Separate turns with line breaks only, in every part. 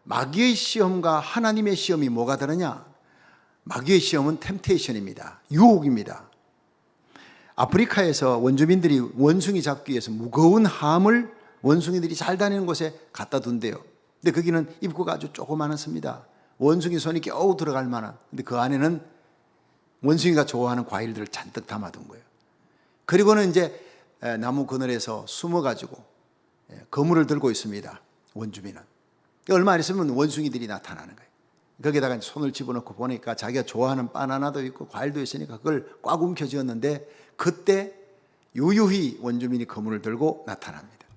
마귀의 시험과 하나님의 시험이 뭐가 다르냐? 마귀의 시험은 템테이션입니다. 유혹입니다. 아프리카에서 원주민들이 원숭이 잡기 위해서 무거운 함을 원숭이들이 잘 다니는 곳에 갖다 둔대요. 근데 거기는 입구가 아주 조그마했습니다. 원숭이 손이 겨우 들어갈 만한. 근데 그 안에는 원숭이가 좋아하는 과일들을 잔뜩 담아둔 거예요. 그리고는 이제 나무 그늘에서 숨어가지고 거물을 들고 있습니다. 원주민은. 얼마 안 있으면 원숭이들이 나타나는 거예요. 거기다가 손을 집어넣고 보니까 자기가 좋아하는 바나나도 있고 과일도 있으니까 그걸 꽉 움켜쥐었는데 그때 유유히 원주민이 거물을 들고 나타납니다.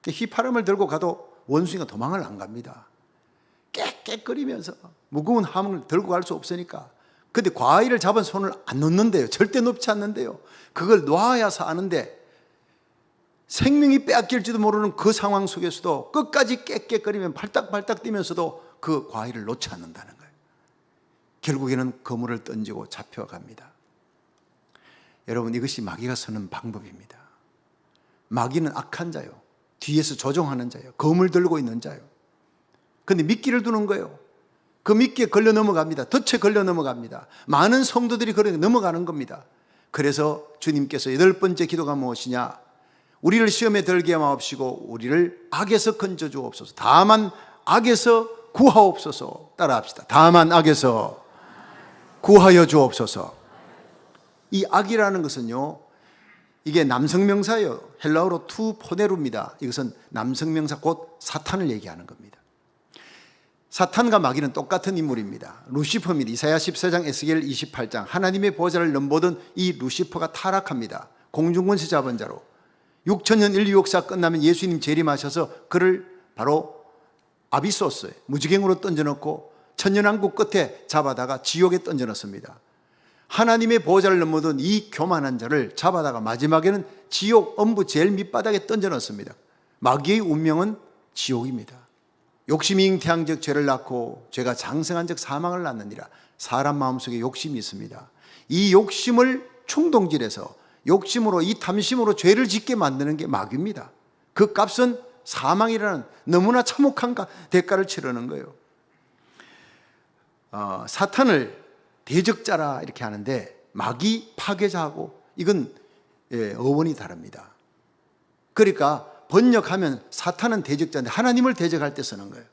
휘파람을 들고 가도 원숭이가 도망을 안 갑니다. 깨깨거리면서 무거운 함을 들고 갈 수 없으니까. 근데 과일을 잡은 손을 안 놓는데요. 절대 놓지 않는데요. 그걸 놔야 사는데 생명이 빼앗길지도 모르는 그 상황 속에서도 끝까지 깨깨거리면 발딱발딱 뛰면서도 그 과일을 놓지 않는다는 거예요. 결국에는 거물을 던지고 잡혀갑니다. 여러분, 이것이 마귀가 쓰는 방법입니다. 마귀는 악한 자요, 뒤에서 조종하는 자요, 검을 들고 있는 자요. 그런데 미끼를 두는 거예요. 그 미끼에 걸려 넘어갑니다. 덫에 걸려 넘어갑니다. 많은 성도들이 그렇게 넘어가는 겁니다. 그래서 주님께서 8번째 기도가 무엇이냐? 우리를 시험에 들게 마옵시고 우리를 악에서 건져 주옵소서. 다만 악에서 구하옵소서. 따라합시다. 다만 악에서 구하여 주옵소서. 이 악이라는 것은요, 이게 남성명사예요. 헬라어로 투 포네루입니다. 이것은 남성명사 곧 사탄을 얘기하는 겁니다. 사탄과 마귀는 똑같은 인물입니다. 루시퍼입니다. 이사야 14장, 에스겔 28장. 하나님의 보좌를 넘보던 이 루시퍼가 타락합니다. 공중권세 잡은 자로. 6천년 인류 역사 끝나면 예수님 재림하셔서 그를 바로 아비소스에 무지갱으로 던져놓고 천년왕국 끝에 잡아다가 지옥에 던져놓습니다. 하나님의 보좌를 넘어든 이 교만한 자를 잡아다가 마지막에는 지옥 엄부 제일 밑바닥에 던져놓습니다. 마귀의 운명은 지옥입니다. 욕심이 잉태한 즉 죄를 낳고 죄가 장성한 즉 사망을 낳느니라. 사람 마음속에 욕심이 있습니다. 이 욕심을 충동질해서 욕심으로, 이 탐심으로 죄를 짓게 만드는 게 마귀입니다. 그 값은 사망이라는 너무나 참혹한 대가를 치르는 거예요. 사탄을 대적자라 이렇게 하는데 마귀 파괴자하고 이건 어원이 다릅니다. 그러니까 번역하면 사탄은 대적자인데 하나님을 대적할 때 쓰는 거예요.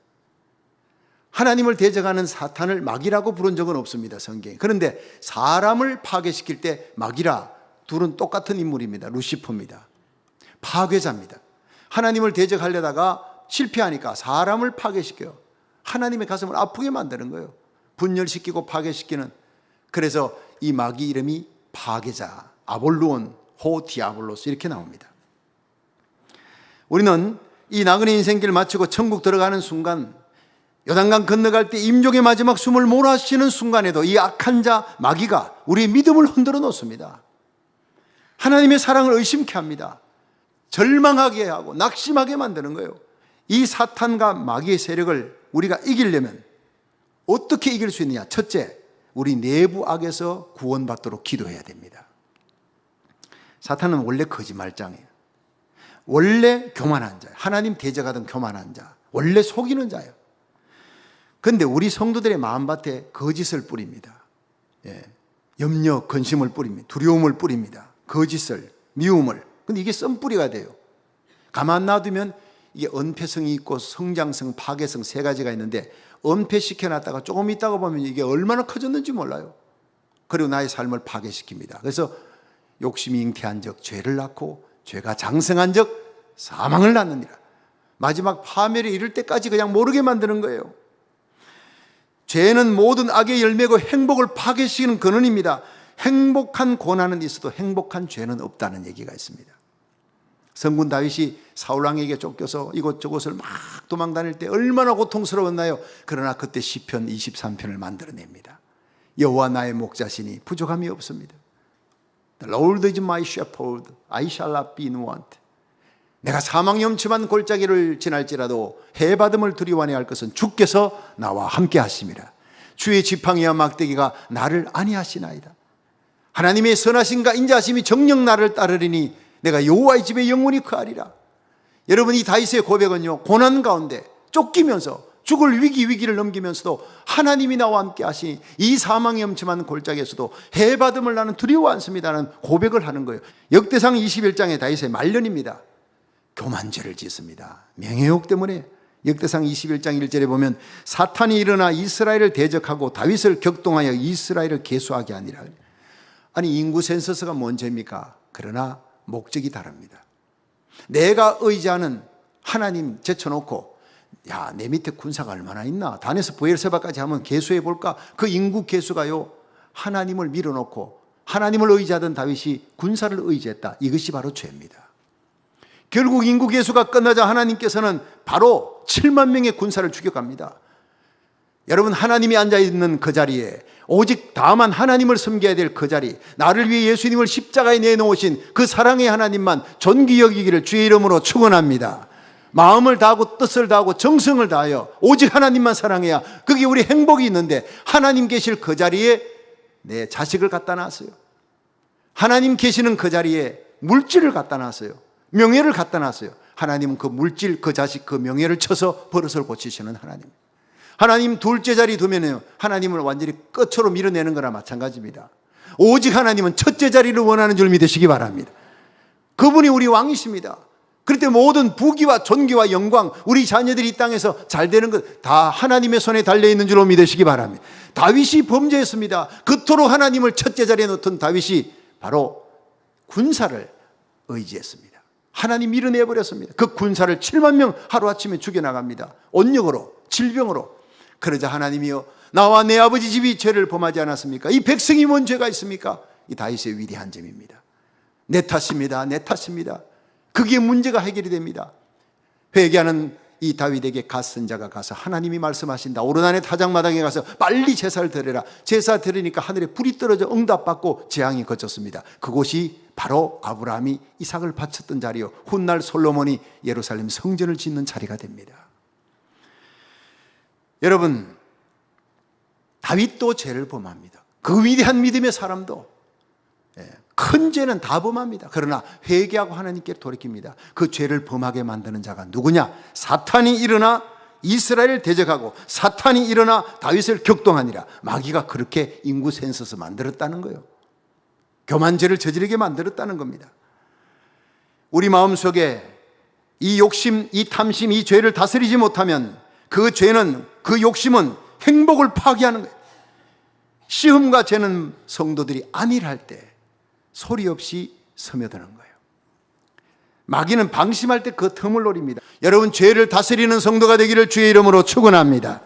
하나님을 대적하는 사탄을 마귀라고 부른 적은 없습니다, 성경에. 그런데 사람을 파괴시킬 때 마귀라, 둘은 똑같은 인물입니다. 루시퍼입니다. 파괴자입니다. 하나님을 대적하려다가 실패하니까 사람을 파괴시켜요. 하나님의 가슴을 아프게 만드는 거예요. 분열시키고 파괴시키는. 그래서 이 마귀 이름이 파괴자, 아볼루온, 호 디아볼로스 이렇게 나옵니다. 우리는 이 나그네 인생길 마치고 천국 들어가는 순간, 요단강 건너갈 때 임종의 마지막 숨을 몰아쉬는 순간에도 이 악한 자 마귀가 우리의 믿음을 흔들어 놓습니다. 하나님의 사랑을 의심케 합니다. 절망하게 하고 낙심하게 만드는 거예요. 이 사탄과 마귀의 세력을 우리가 이기려면 어떻게 이길 수 있느냐? 첫째, 우리 내부 악에서 구원받도록 기도해야 됩니다. 사탄은 원래 거짓말장이에요. 원래 교만한 자예요. 하나님 대적하던 교만한 자, 원래 속이는 자예요. 그런데 우리 성도들의 마음밭에 거짓을 뿌립니다. 염려, 근심을 뿌립니다. 두려움을 뿌립니다. 거짓을, 미움을. 근데 이게 썬뿌리가 돼요. 가만 놔두면 이게 은폐성이 있고 성장성, 파괴성 세 가지가 있는데 은폐시켜놨다가 조금 있다가 보면 이게 얼마나 커졌는지 몰라요. 그리고 나의 삶을 파괴시킵니다. 그래서 욕심이 잉태한 적 죄를 낳고 죄가 장성한 적 사망을 낳느니라. 마지막 파멸에 이를 때까지 그냥 모르게 만드는 거예요. 죄는 모든 악의 열매고 행복을 파괴시키는 근원입니다. 행복한 고난은 있어도 행복한 죄는 없다는 얘기가 있습니다. 성군 다윗이 사울왕에게 쫓겨서 이곳저곳을 막 도망다닐 때 얼마나 고통스러웠나요? 그러나 그때 시편 23편을 만들어냅니다. 여호와 나의 목자시니 부족함이 없습니다. The Lord is my shepherd, I shall not be in want. 내가 사망염침한 골짜기를 지날지라도 해받음을 두려워하니 할 것은 주께서 나와 함께 하심이라. 주의 지팡이와 막대기가 나를 안위하시나이다. 하나님의 선하심과 인자하심이 정녕 나를 따르리니 내가 여호와의 집에 영원히 거하리라. 여러분, 이 다윗의 고백은요, 고난 가운데 쫓기면서 죽을 위기를 넘기면서도 하나님이 나와 함께 하시니 이 사망의 엄침한 골짜기에서도 해받음을 나는 두려워 않습니다는 고백을 하는 거예요. 역대상 21장의 다윗의 말년입니다. 교만죄를 짓습니다. 명예욕 때문에. 역대상 21장 1절에 보면 사탄이 일어나 이스라엘을 대적하고 다윗을 격동하여 이스라엘을 계수하게 하니라. 아니, 인구 센서스가 뭔 죄입니까? 그러나 목적이 다릅니다. 내가 의지하는 하나님 제쳐놓고, 야, 내 밑에 군사가 얼마나 있나? 단에서 브엘세바까지 하면 계수해 볼까? 그 인구 계수가요, 하나님을 밀어놓고 하나님을 의지하던 다윗이 군사를 의지했다. 이것이 바로 죄입니다. 결국 인구 계수가 끝나자 하나님께서는 바로 7만 명의 군사를 추격합니다. 여러분, 하나님이 앉아있는 그 자리에, 오직 다만 하나님을 섬겨야 될 그 자리, 나를 위해 예수님을 십자가에 내놓으신 그 사랑의 하나님만 존귀 여기기를 주의 이름으로 축원합니다. 마음을 다하고 뜻을 다하고 정성을 다하여 오직 하나님만 사랑해야 그게 우리 행복이 있는데, 하나님 계실 그 자리에 내 자식을 갖다 놨어요. 하나님 계시는 그 자리에 물질을 갖다 놨어요. 명예를 갖다 놨어요. 하나님은 그 물질, 그 자식, 그 명예를 쳐서 버릇을 고치시는 하나님. 하나님 둘째 자리 두면요, 하나님을 완전히 끝으로 밀어내는 거나 마찬가지입니다. 오직 하나님은 첫째 자리를 원하는 줄 믿으시기 바랍니다. 그분이 우리 왕이십니다. 그럴 때 모든 부귀와 존귀와 영광, 우리 자녀들이 이 땅에서 잘 되는 것 다 하나님의 손에 달려있는 줄로 믿으시기 바랍니다. 다윗이 범죄했습니다. 그토록 하나님을 첫째 자리에 놓던 다윗이 바로 군사를 의지했습니다. 하나님 밀어내버렸습니다. 그 군사를 7만 명 하루아침에 죽여나갑니다. 온역으로, 질병으로. 그러자 하나님이요, 나와 내 아버지 집이 죄를 범하지 않았습니까? 이 백성이 뭔 죄가 있습니까? 이 다윗의 위대한 점입니다. 내 탓입니다. 내 탓입니다. 그게 문제가 해결이 됩니다. 회개하는 이 다윗에게 갓 선자가 가서 하나님이 말씀하신다. 오르난의 타작마당에 가서 빨리 제사를 드려라. 제사 드리니까 하늘에 불이 떨어져 응답받고 재앙이 거쳤습니다. 그곳이 바로 아브라함이 이삭을 바쳤던 자리요, 훗날 솔로몬이 예루살렘 성전을 짓는 자리가 됩니다. 여러분, 다윗도 죄를 범합니다. 그 위대한 믿음의 사람도 큰 죄는 다 범합니다. 그러나 회개하고 하나님께 돌이킵니다. 그 죄를 범하게 만드는 자가 누구냐? 사탄이 일어나 이스라엘을 대적하고 사탄이 일어나 다윗을 격동하니라. 마귀가 그렇게 인구 센서스 만들었다는 거예요. 교만죄를 저지르게 만들었다는 겁니다. 우리 마음속에 이 욕심, 이 탐심, 이 죄를 다스리지 못하면 그 죄는, 그 욕심은 행복을 파괴하는 거예요. 시험과 죄는 성도들이 안일할 때 소리 없이 스며드는 거예요. 마귀는 방심할 때 그 틈을 노립니다. 여러분, 죄를 다스리는 성도가 되기를 주의 이름으로 축원합니다.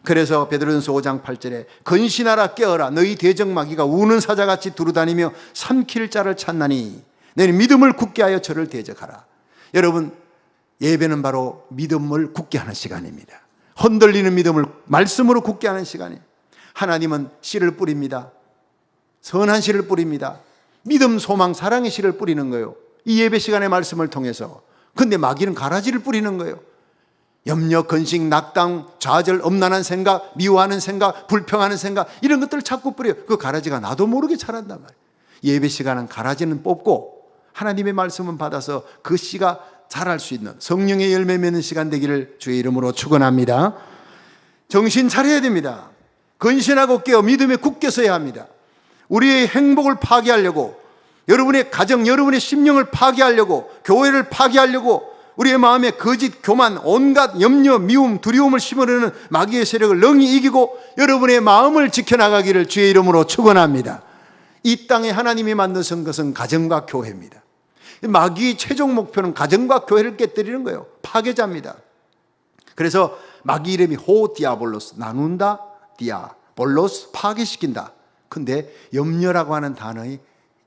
그래서 베드로전서 5장 8절에 근신하라, 깨어라, 너희 대적 마귀가 우는 사자같이 두루다니며 삼킬 자를 찾나니 너희 믿음을 굳게 하여 저를 대적하라. 여러분, 예배는 바로 믿음을 굳게 하는 시간입니다. 흔들리는 믿음을 말씀으로 굳게 하는 시간이에요. 하나님은 씨를 뿌립니다. 선한 씨를 뿌립니다. 믿음, 소망, 사랑의 씨를 뿌리는 거예요. 이 예배 시간의 말씀을 통해서. 근데 마귀는 가라지를 뿌리는 거예요. 염려, 근심, 낙담, 좌절, 엄난한 생각, 미워하는 생각, 불평하는 생각, 이런 것들을 자꾸 뿌려요. 그 가라지가 나도 모르게 자란단 말이에요. 예배 시간은 가라지는 뽑고 하나님의 말씀은 받아서 그 씨가 자랄 수 있는 성령의 열매 맺는 시간 되기를 주의 이름으로 축원합니다. 정신 차려야 됩니다. 근신하고 깨어 믿음에 굳게 서야 합니다. 우리의 행복을 파괴하려고, 여러분의 가정, 여러분의 심령을 파괴하려고, 교회를 파괴하려고 우리의 마음에 거짓, 교만, 온갖 염려, 미움, 두려움을 심으려는 마귀의 세력을 능히 이기고 여러분의 마음을 지켜나가기를 주의 이름으로 축원합니다. 이 땅에 하나님이 만드신 것은 가정과 교회입니다. 마귀의 최종 목표는 가정과 교회를 깨뜨리는 거예요. 파괴자입니다. 그래서 마귀 이름이 호디아볼로스, 나눈다, 디아볼로스, 파괴시킨다. 근데 염려라고 하는 단어의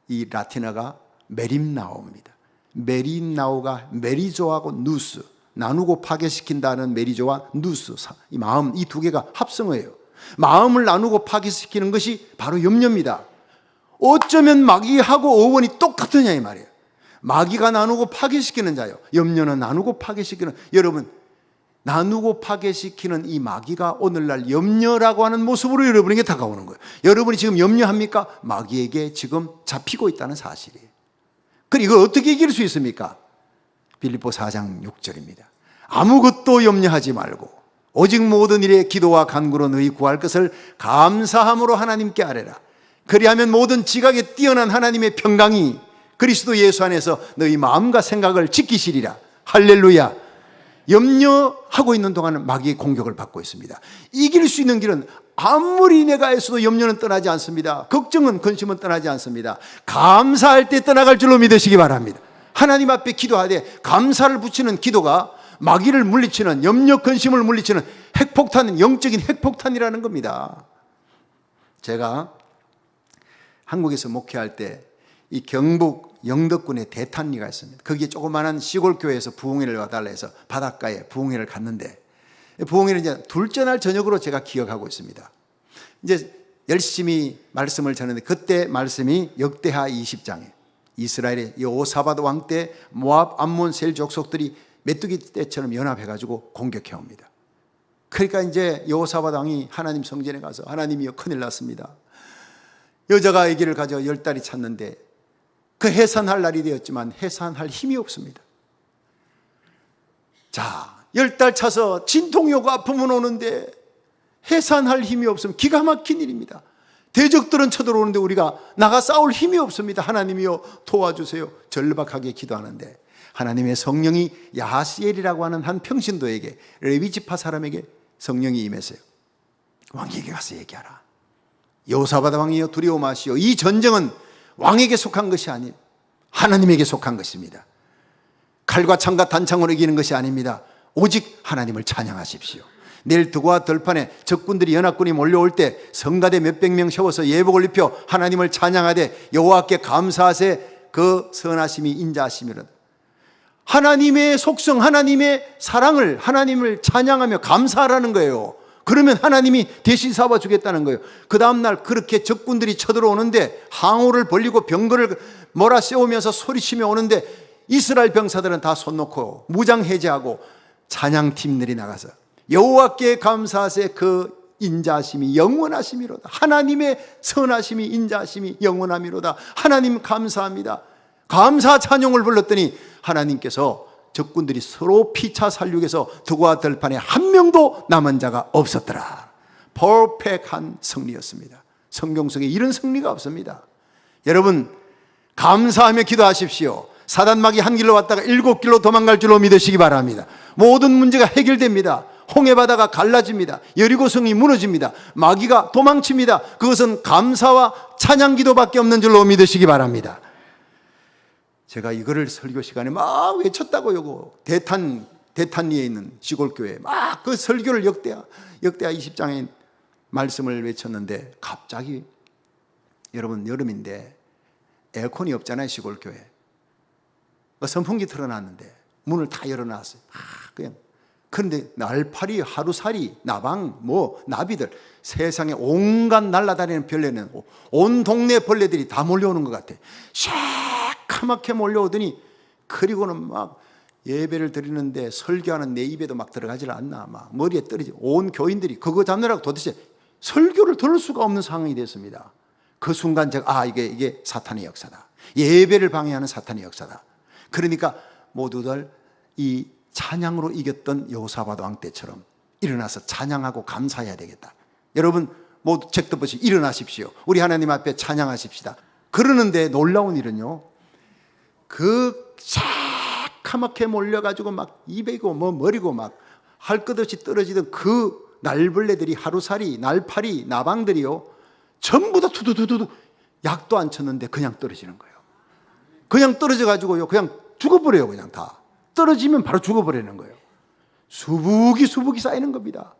이 라틴어가 메림나오입니다. 메림나오가 메리조하고 누스, 나누고 파괴시킨다는 메리조와 누스, 이 마음, 이 두 개가 합성어예요. 마음을 나누고 파괴시키는 것이 바로 염려입니다. 어쩌면 마귀하고 어원이 똑같으냐 이 말이에요. 마귀가 나누고 파괴시키는 자요, 염려는 나누고 파괴시키는. 여러분, 나누고 파괴시키는 이 마귀가 오늘날 염려라고 하는 모습으로 여러분에게 다가오는 거예요. 여러분이 지금 염려합니까? 마귀에게 지금 잡히고 있다는 사실이에요. 그리고 이걸 어떻게 이길 수 있습니까? 빌립보 4장 6절입니다. 아무것도 염려하지 말고 오직 모든 일에 기도와 간구로 너희 구할 것을 감사함으로 하나님께 아뢰라. 그리하면 모든 지각에 뛰어난 하나님의 평강이 그리스도 예수 안에서 너희 마음과 생각을 지키시리라. 할렐루야. 염려하고 있는 동안은 마귀의 공격을 받고 있습니다. 이길 수 있는 길은 아무리 내가 애써도 염려는 떠나지 않습니다. 걱정은, 근심은 떠나지 않습니다. 감사할 때 떠나갈 줄로 믿으시기 바랍니다. 하나님 앞에 기도하되 감사를 붙이는 기도가 마귀를 물리치는, 염려, 근심을 물리치는 핵폭탄, 영적인 핵폭탄이라는 겁니다. 제가 한국에서 목회할 때 이 경북 영덕군에 대탄리가 있습니다. 거기에 조그마한 시골 교회에서 부흥회를 와달라 해서 바닷가에 부흥회를 갔는데, 부흥회는 이제 둘째 날 저녁으로 제가 기억하고 있습니다. 이제 열심히 말씀을 전했는데, 그때 말씀이 역대하 20장에 이스라엘의 여호사밧 왕 때 모압, 암몬, 셀 족속들이 메뚜기 떼처럼 연합해가지고 공격해 옵니다. 그러니까 이제 여호사밧 왕이 하나님 성전에 가서 하나님이여 큰일 났습니다. 여자가 아기를 가져 10달이 찼는데 그 해산할 날이 되었지만 해산할 힘이 없습니다. 자, 10달 차서 진통이 오고 아픔은 오는데 해산할 힘이 없으면 기가 막힌 일입니다. 대적들은 쳐들어오는데 우리가 나가 싸울 힘이 없습니다. 하나님이여 도와주세요. 절박하게 기도하는데 하나님의 성령이 야하시엘이라고 하는 한 평신도에게, 레위지파 사람에게 성령이 임했어요. 왕에게 가서 얘기하라. 여호사밧 왕이여 두려워 마시오. 이 전쟁은 왕에게 속한 것이 아니에요. 하나님에게 속한 것입니다. 칼과 창과 단창으로 이기는 것이 아닙니다. 오직 하나님을 찬양하십시오. 내일 드고와 들판에 적군들이, 연합군이 몰려올 때 성가대 몇백 명 세워서 예복을 입혀 하나님을 찬양하되 여호와께 감사하세. 그 선하심이 인자하심이로다. 하나님의 속성, 하나님의 사랑을, 하나님을 찬양하며 감사하라는 거예요. 그러면 하나님이 대신 잡아주겠다는 거예요. 그 다음날 그렇게 적군들이 쳐들어오는데 항우를 벌리고 병거를 몰아세우면서 소리치며 오는데 이스라엘 병사들은 다 손 놓고 무장 해제하고 찬양팀들이 나가서 여호와께 감사하세. 그 인자하심이 영원하심이로다. 하나님의 선하심이, 인자하심이 영원함이로다. 하나님 감사합니다. 감사 찬송을 불렀더니 하나님께서 적군들이 서로 피차 살육해서 드고와 들판에 한 명도 남은 자가 없었더라. 퍼펙트한 승리였습니다. 성경 속에 이런 승리가 없습니다. 여러분, 감사하며 기도하십시오. 사단마귀 한 길로 왔다가 7길로 도망갈 줄로 믿으시기 바랍니다. 모든 문제가 해결됩니다. 홍해바다가 갈라집니다. 여리고성이 무너집니다. 마귀가 도망칩니다. 그것은 감사와 찬양 기도밖에 없는 줄로 믿으시기 바랍니다. 제가 이거를 설교 시간에 막 외쳤다고요. 대탄리에 있는 시골교회 막 그 설교를 역대하 20장의 말씀을 외쳤는데 갑자기, 여러분 여름인데 에어컨이 없잖아요. 시골교회 선풍기 틀어놨는데 문을 다 열어놨어요. 그냥. 그런데 날파리, 하루살이, 나방, 나비들, 세상에 온갖 날아다니는 벌레는 온 동네 벌레들이 다 몰려오는 것 같아. 새카맣게 몰려오더니, 그리고는 막 예배를 드리는데 설교하는 내 입에도 막 들어가질 않나, 막 머리에 떨어지. 온 교인들이 그거 잡느라고 도대체 설교를 들을 수가 없는 상황이 됐습니다. 그 순간 제가 이게 사탄의 역사다. 예배를 방해하는 사탄의 역사다. 그러니까 모두들 이 찬양으로 이겼던 여호사밧 왕 때처럼 일어나서 찬양하고 감사해야 되겠다. 여러분 모두 책 덮으시 일어나십시오. 우리 하나님 앞에 찬양하십시다. 그러는데 놀라운 일은요, 그 새카맣게 몰려가지고 막 입이고 머리고 막 할 것 없이 떨어지던 그 날벌레들이, 하루살이, 날파리, 나방들이요, 전부 다 투두두두 약도 안 쳤는데 그냥 떨어지는 거예요. 그냥 떨어져가지고요, 그냥 죽어버려요. 그냥 다 떨어지면 바로 죽어버리는 거예요. 수북이 쌓이는 겁니다.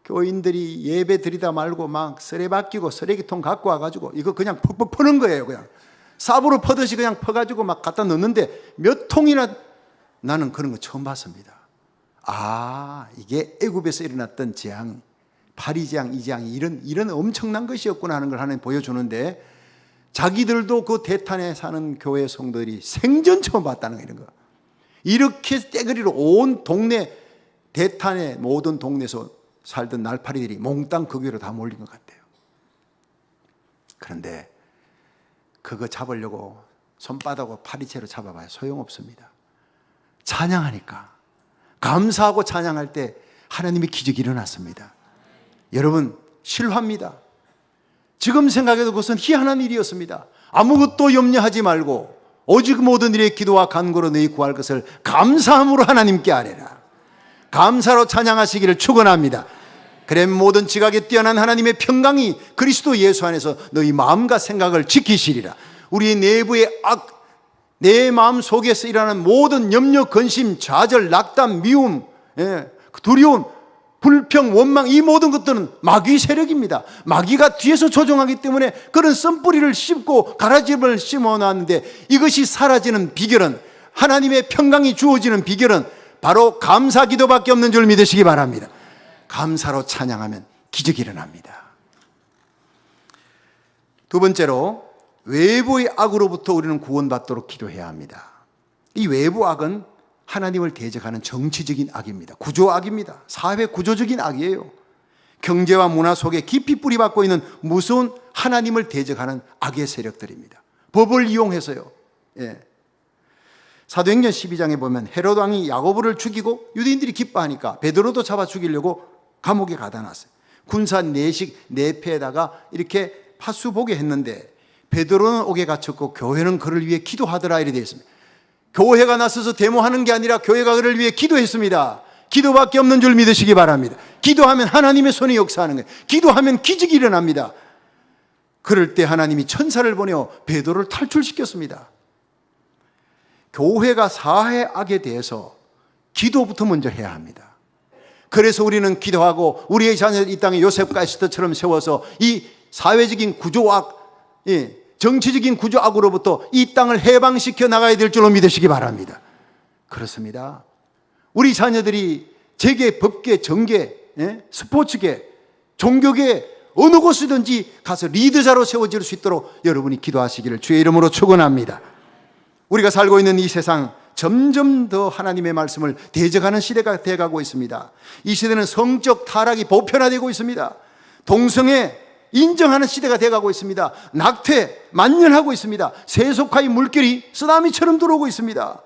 교인들이 예배 드리다 말고 막 쓰레받기고 쓰레기통 갖고 와가지고 이거 그냥 퍽퍽 퍼는 거예요. 그냥 삽으로 퍼듯이 그냥 퍼가지고 막 갖다 넣는데 몇 통이나, 나는 그런 거 처음 봤습니다. 이게 애굽에서 일어났던 재앙, 파리재앙, 이 재앙이 이런 엄청난 것이었구나 하는 걸 하나님 보여주는데, 자기들도 그 대탄에 사는 교회 성도들이 생전 처음 봤다는 이런 거. 이렇게 떼거리로 온 동네, 대탄의 모든 동네에서 살던 날파리들이 몽땅 그 위로 다 몰린 것 같아요. 그런데 그거 잡으려고 손바닥으로 파리채로 잡아봐야 소용없습니다. 찬양하니까, 감사하고 찬양할 때 하나님의 기적이 일어났습니다. 여러분, 실화입니다. 지금 생각해도 그것은 희한한 일이었습니다. 아무것도 염려하지 말고 오직 모든 일에 기도와 간구로 너희 구할 것을 감사함으로 하나님께 아뢰라. 감사로 찬양하시기를 축원합니다. 그래 모든 지각에 뛰어난 하나님의 평강이 그리스도 예수 안에서 너희 마음과 생각을 지키시리라. 우리 내부의 내 마음 속에서 일어나는 모든 염려, 근심, 좌절, 낙담, 미움, 두려움, 불평, 원망, 이 모든 것들은 마귀 세력입니다. 마귀가 뒤에서 조종하기 때문에 그런 썬뿌리를 씹고 가라집을 심어놨는데, 이것이 사라지는 비결은, 하나님의 평강이 주어지는 비결은 바로 감사 기도밖에 없는 줄 믿으시기 바랍니다. 감사로 찬양하면 기적이 일어납니다. 두 번째로, 외부의 악으로부터 우리는 구원받도록 기도해야 합니다. 이 외부 악은 하나님을 대적하는 정치적인 악입니다. 구조악입니다. 사회 구조적인 악이에요. 경제와 문화 속에 깊이 뿌리박고 있는 무서운 하나님을 대적하는 악의 세력들입니다. 법을 이용해서요. 사도행전 12장에 보면 헤롯 왕이 야고보를 죽이고 유대인들이 기뻐하니까 베드로도 잡아 죽이려고 감옥에 가다 놨어요. 군사 내식 내패에다가 이렇게 파수보게 했는데 베드로는 옥에 갇혔고 교회는 그를 위해 기도하더라 이렇게 되어 있습니다. 교회가 나서서 데모하는 게 아니라 교회가 그를 위해 기도했습니다. 기도밖에 없는 줄 믿으시기 바랍니다. 기도하면 하나님의 손이 역사하는 거예요. 기도하면 기적이 일어납니다. 그럴 때 하나님이 천사를 보내어 베드로를 탈출시켰습니다. 교회가 사회 악에 대해서 기도부터 먼저 해야 합니다. 그래서 우리는 기도하고 우리의 자녀를 이 땅에 요셉과 에스더처럼 세워서 이 사회적인 구조악, 정치적인 구조악으로부터 이 땅을 해방시켜 나가야 될 줄로 믿으시기 바랍니다. 그렇습니다. 우리 자녀들이 재계, 법계, 정계, 스포츠계, 종교계 어느 곳이든지 가서 리더자로 세워질 수 있도록 여러분이 기도하시기를 주의 이름으로 축원합니다. 우리가 살고 있는 이 세상 점점 더 하나님의 말씀을 대적하는 시대가 되어가고 있습니다. 이 시대는 성적 타락이 보편화되고 있습니다. 동성애 인정하는 시대가 되어가고 있습니다. 낙태 만연하고 있습니다. 세속화의 물결이 쓰나미처럼 들어오고 있습니다.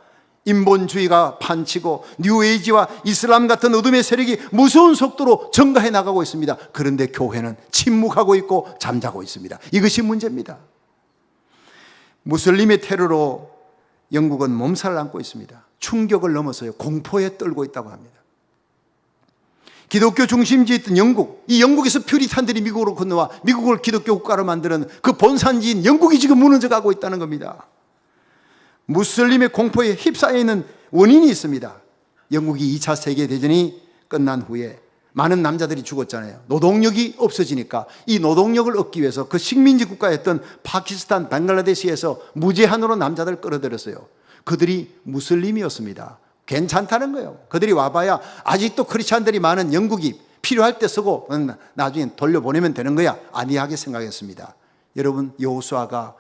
인본주의가 판치고 뉴에이지와 이슬람 같은 어둠의 세력이 무서운 속도로 증가해 나가고 있습니다. 그런데 교회는 침묵하고 있고 잠자고 있습니다. 이것이 문제입니다. 무슬림의 테러로 영국은 몸살을 앓고 있습니다. 충격을 넘어서요 공포에 떨고 있다고 합니다. 기독교 중심지에 있던 영국, 이 영국에서 퓨리탄들이 미국으로 건너와 미국을 기독교 국가로 만드는 그 본산지인 영국이 지금 무너져가고 있다는 겁니다. 무슬림의 공포에 휩싸여 있는 원인이 있습니다. 영국이 2차 세계대전이 끝난 후에 많은 남자들이 죽었잖아요. 노동력이 없어지니까 이 노동력을 얻기 위해서 그 식민지 국가였던 파키스탄, 방글라데시에서 무제한으로 남자들 끌어들였어요. 그들이 무슬림이었습니다. 괜찮다는 거예요. 그들이 와봐야 아직도 크리스찬들이 많은 영국이 필요할 때 쓰고 나중에 돌려보내면 되는 거야. 아니하게 생각했습니다. 여러분, 여호수아가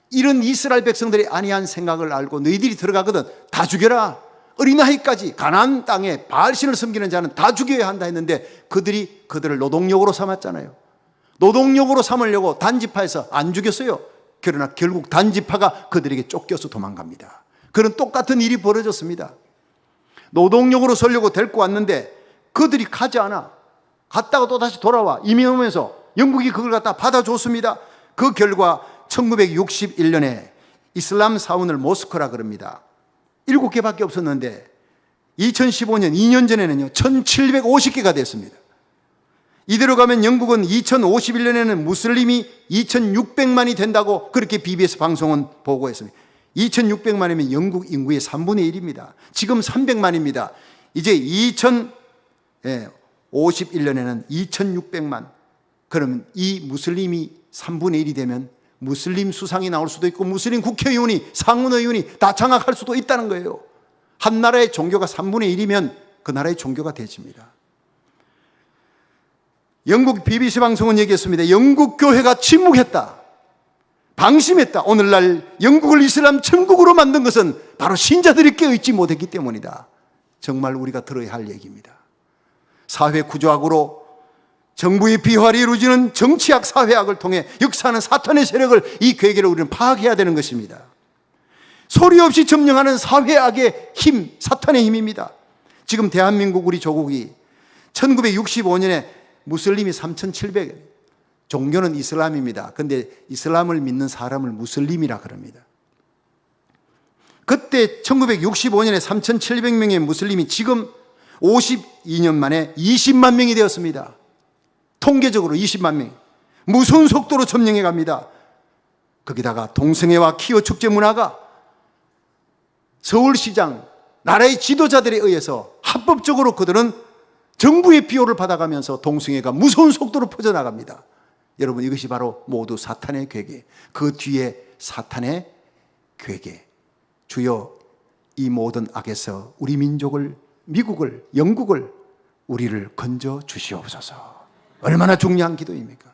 이런 이스라엘 백성들이 아니한 생각을 알고 너희들이 들어가거든 다 죽여라. 어린아이까지 가나안 땅에 바알신을 섬기는 자는 다 죽여야 한다 했는데 그들이 그들을 노동력으로 삼았잖아요. 노동력으로 삼으려고 단지파에서 안 죽였어요. 그러나 결국 단지파가 그들에게 쫓겨서 도망갑니다. 그런 똑같은 일이 벌어졌습니다. 노동력으로 살려고 데리고 왔는데 그들이 가지 않아. 갔다가 또 다시 돌아와. 이민 오면서 영국이 그걸 갖다 받아줬습니다. 그 결과 1961년에 이슬람 사원을 모스크라 그럽니다. 7개밖에 없었는데 2015년 2년 전에는요 1750개가 됐습니다. 이대로 가면 영국은 2051년에는 무슬림이 2600만이 된다고 그렇게 BBS 방송은 보고했습니다. 2600만이면 영국 인구의 3분의 1입니다. 지금 300만입니다. 이제 2051년에는 2600만. 그러면 이 무슬림이 3분의 1이 되면 무슬림 수상이 나올 수도 있고 무슬림 국회의원이, 상원의원이 다 장악할 수도 있다는 거예요. 한 나라의 종교가 3분의 1이면 그 나라의 종교가 되집니다. 영국 BBC 방송은 얘기했습니다. 영국 교회가 침묵했다. 방심했다. 오늘날 영국을 이슬람 천국으로 만든 것은 바로 신자들이 깨어있지 못했기 때문이다. 정말 우리가 들어야 할 얘기입니다. 사회 구조학으로 정부의 비화를 이루어지는 정치학, 사회학을 통해 역사하는 사탄의 세력을 이 괴계를 우리는 파악해야 되는 것입니다. 소리 없이 점령하는 사회학의 힘, 사탄의 힘입니다. 지금 대한민국 우리 조국이 1965년에 무슬림이 3,700명, 종교는 이슬람입니다. 근데 이슬람을 믿는 사람을 무슬림이라 그럽니다. 그때 1965년에 3,700명의 무슬림이 지금 52년 만에 20만 명이 되었습니다. 통계적으로 20만 명. 무서운 속도로 점령해 갑니다. 거기다가 동성애와 퀴어 축제 문화가 서울시장, 나라의 지도자들에 의해서 합법적으로 그들은 정부의 비호를 받아가면서 동성애가 무서운 속도로 퍼져나갑니다. 여러분, 이것이 바로 모두 사탄의 괴계, 그 뒤에 사탄의 괴계. 주여, 이 모든 악에서 우리 민족을, 미국을, 영국을, 우리를 건져 주시옵소서. 얼마나 중요한 기도입니까?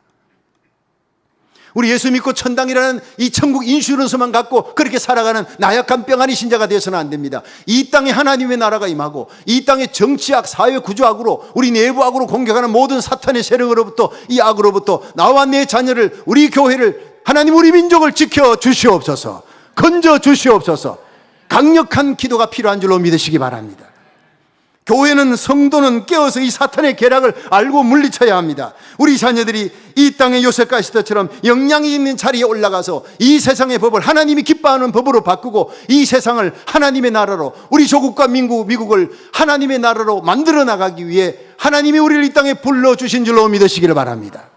우리 예수 믿고 천당이라는 이 천국 인슈런스만 갖고 그렇게 살아가는 나약한 병아리 신자가 되어서는 안 됩니다. 이 땅에 하나님의 나라가 임하고 이 땅에 정치악, 사회 구조악으로 우리 내부악으로 공격하는 모든 사탄의 세력으로부터, 이 악으로부터 나와 내 자녀를, 우리 교회를, 하나님 우리 민족을 지켜 주시옵소서. 건져 주시옵소서. 강력한 기도가 필요한 줄로 믿으시기 바랍니다. 교회는, 성도는 깨어서 이 사탄의 계략을 알고 물리쳐야 합니다. 우리 자녀들이 이 땅의 요셉 가시더처럼 역량이 있는 자리에 올라가서 이 세상의 법을 하나님이 기뻐하는 법으로 바꾸고 이 세상을 하나님의 나라로, 우리 조국과 미국을 하나님의 나라로 만들어 나가기 위해 하나님이 우리를 이 땅에 불러주신 줄로 믿으시기를 바랍니다.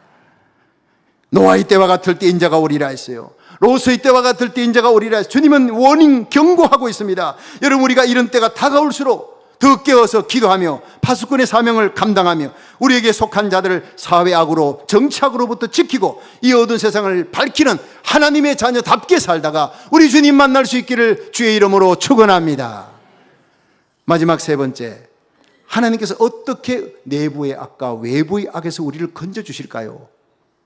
노아의 때와 같을 때 인자가 오리라 했어요. 롯의 때와 같을 때 인자가 오리라 했어요. 주님은 워닝, 경고하고 있습니다. 여러분, 우리가 이런 때가 다가올수록 더 깨어서 기도하며 파수꾼의 사명을 감당하며 우리에게 속한 자들을 사회악으로, 정치악으로부터 지키고 이 어두운 세상을 밝히는 하나님의 자녀답게 살다가 우리 주님 만날 수 있기를 주의 이름으로 축원합니다. 마지막 세 번째, 하나님께서 어떻게 내부의 악과 외부의 악에서 우리를 건져주실까요?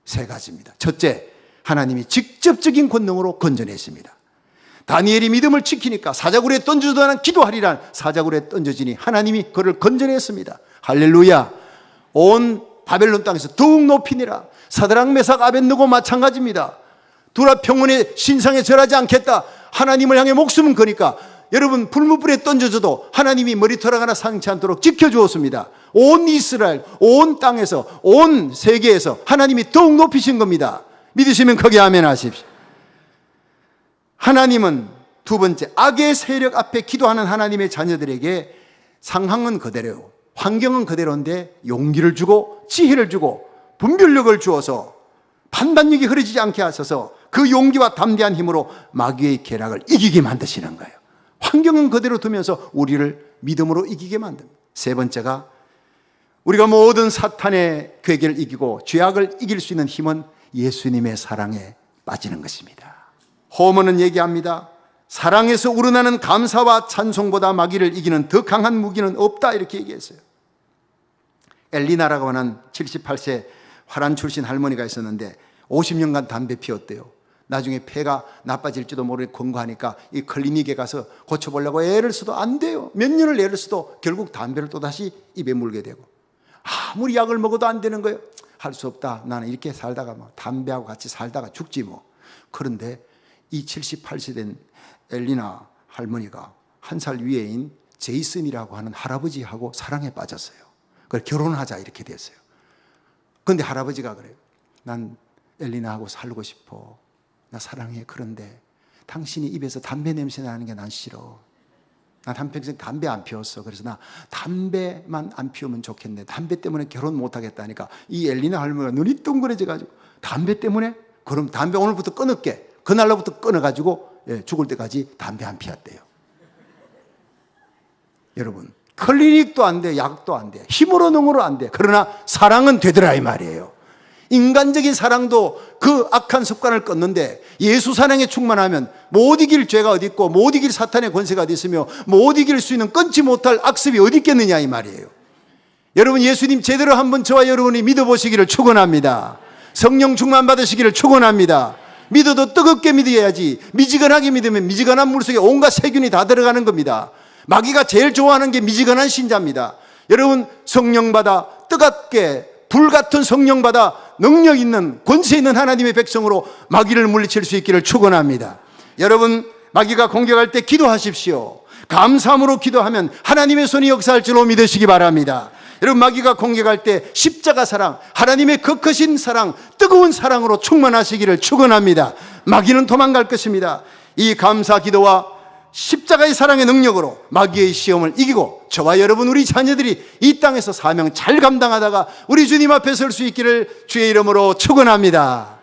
세 가지입니다. 첫째, 하나님이 직접적인 권능으로 건져내십니다. 다니엘이 믿음을 지키니까 사자굴에 던져주다는 기도하리란 사자굴에 던져지니 하나님이 그를 건져냈습니다. 할렐루야. 온 바벨론 땅에서 더욱 높이니라. 사드락, 메삭, 아벳느고 마찬가지입니다. 두라 평원의 신상에 절하지 않겠다. 하나님을 향해 목숨은 거니까 여러분, 불무불에 던져져도 하나님이 머리털 하나 상치 않도록 지켜주었습니다. 온 이스라엘, 온 땅에서, 온 세계에서 하나님이 더욱 높이신 겁니다. 믿으시면 크게 아멘 하십시오. 하나님은 두 번째, 악의 세력 앞에 기도하는 하나님의 자녀들에게 상황은 그대로요, 환경은 그대로인데 용기를 주고 지혜를 주고 분별력을 주어서 판단력이 흐려지지 않게 하셔서 그 용기와 담대한 힘으로 마귀의 계략을 이기게 만드시는 거예요. 환경은 그대로 두면서 우리를 믿음으로 이기게 만듭니다. 세 번째가, 우리가 모든 사탄의 괴계를 이기고 죄악을 이길 수 있는 힘은 예수님의 사랑에 빠지는 것입니다. 호모는 얘기합니다. 사랑에서 우러나는 감사와 찬송보다 마귀를 이기는 더 강한 무기는 없다, 이렇게 얘기했어요. 엘리나라고 하는 78세 화란 출신 할머니가 있었는데 50년간 담배 피웠대요. 나중에 폐가 나빠질지도 모르게 권고하니까 이 클리닉에 가서 고쳐보려고 애를 써도 안 돼요. 몇 년을 애를 써도 결국 담배를 또다시 입에 물게 되고, 아무리 약을 먹어도 안 되는 거예요. 할 수 없다. 나는 이렇게 살다가 뭐 담배하고 같이 살다가 죽지 뭐. 그런데 이 78세 된 엘리나 할머니가 한 살 위에인 제이슨이라고 하는 할아버지하고 사랑에 빠졌어요. 그래서 결혼하자 이렇게 됐어요. 그런데 할아버지가 그래요. 난 엘리나하고 살고 싶어. 나 사랑해. 그런데 당신이 입에서 담배 냄새 나는 게 난 싫어. 난 한평생 담배 안 피웠어. 그래서 나 담배만 안 피우면 좋겠네. 담배 때문에 결혼 못 하겠다니까 이 엘리나 할머니가 눈이 둥그레져가지고, 담배 때문에? 그럼 담배 오늘부터 끊을게. 그날로부터 끊어가지고 죽을 때까지 담배 안 피웠대요. 여러분, 클리닉도 안 돼, 약도 안 돼, 힘으로 능으로 안 돼. 그러나 사랑은 되더라 이 말이에요. 인간적인 사랑도 그 악한 습관을 끊는데 예수 사랑에 충만하면 못 이길 죄가 어디 있고 못 이길 사탄의 권세가 어디 있으며 못 이길 수 있는 끊지 못할 악습이 어디 있겠느냐 이 말이에요. 여러분, 예수님 제대로 한번 저와 여러분이 믿어보시기를 축원합니다. 성령 충만 받으시기를 축원합니다. 믿어도 뜨겁게 믿어야지. 미지근하게 믿으면 미지근한 물속에 온갖 세균이 다 들어가는 겁니다. 마귀가 제일 좋아하는 게 미지근한 신자입니다. 여러분, 성령 받아 뜨겁게, 불같은 성령 받아 능력 있는, 권세 있는 하나님의 백성으로 마귀를 물리칠 수 있기를 축원합니다. 여러분, 마귀가 공격할 때 기도하십시오. 감사함으로 기도하면 하나님의 손이 역사할 줄로 믿으시기 바랍니다. 여러분, 마귀가 공격할 때 십자가 사랑, 하나님의 그 크신 사랑, 뜨거운 사랑으로 충만하시기를 축원합니다. 마귀는 도망갈 것입니다. 이 감사 기도와 십자가의 사랑의 능력으로 마귀의 시험을 이기고 저와 여러분, 우리 자녀들이 이 땅에서 사명 잘 감당하다가 우리 주님 앞에 설 수 있기를 주의 이름으로 축원합니다.